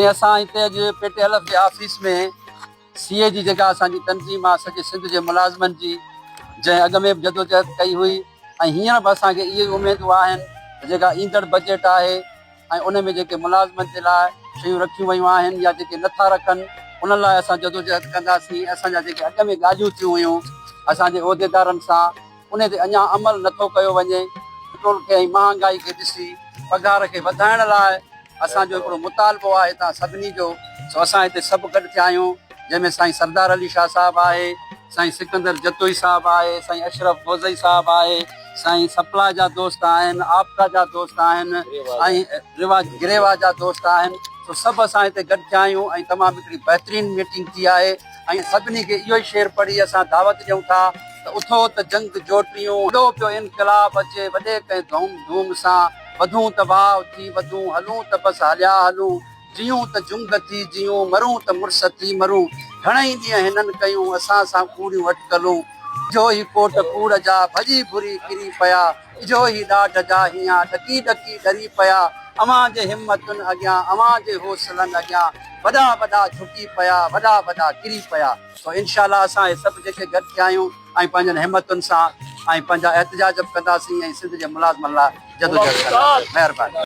असां हिते अॼु पेटे जे ऑफिस में सीए जी जेका असांजी तनज़ीम आहे सॼे सिंध जे मुलाज़िमनि जी जंहिं अॻ में बि जदोजहद कई हुई ऐं हींअर बि असांखे इहे उमेदूं आहिनि त जेका ईंदड़ बजट आहे ऐं उन में जेके मुलाज़िमनि जे लाइ शयूं रखियूं वयूं आहिनि या जेके नथा रखनि उन लाइ असां जदोजहद कंदासीं। असांजा जेके अॻ में ॻाल्हियूं थियूं हुयूं असांजे उहिदेदारनि सां उन ते अञा अमल नथो कयो वञे। पेट्रोल खे ऐं महांगाई खे ॾिसी पघार खे वधाइण लाइ असांजो हिकिड़ो मुतालबो आहे हितां सभिनी जो। सो असां हिते सभु गॾु थिया आहियूं जंहिंमें साईं सरदार अली शाह साहिबु आहे, साईं सिकंदर जतोई साहिबु आहे, साईं अशरफ फौज़ई साहिबु आहे, साईं सप्ला जा दोस्त आहिनि, आपका जा दोस्त आहिनि ऐं रिवाज गिरेवा जा दोस्त आहिनि। सो सभु असां हिते गॾु थिया आहियूं ऐं तमामु हिकिड़ी बहितरीनु मीटिंग थी आहे ऐं सभिनी खे इहो ई शेर पढ़ी असां दावत ॾियूं था त उथो त जंग जोटियूं वॾो पियो इनकलाब अचे वॾे कंहिं धूम धूम सां वधूं त भाव थी वधूं हलूं त बसि हलिया हलूं जियूं त जुंग थी जियूं मरूं त मुड़ुस थी मरूं घणई ॾींहं हिननि कयूं असां सां कूड़ियूं अटकलूं इजो ई कोट कूड़ जा भॼी भुरी किरी पिया इजो ई ॾाढ जा हीअं ॾकी ॾकी डरी पिया अवां जे हिमतुनि अॻियां अवां जे हौसलनि अॻियां वॾा वॾा झुकी पिया वॾा वॾा किरी पिया। सो इनशाला असां इहे सभु जेके गॾु थिया आहियूं ऐं पंहिंजनि हिमतुनि सां ऐं पंहिंजा एहतजाज बि कंदासीं ऐं सिंध जे मुलाज़िमनि लाइ जदोजहद कंदासीं। महिरबानी।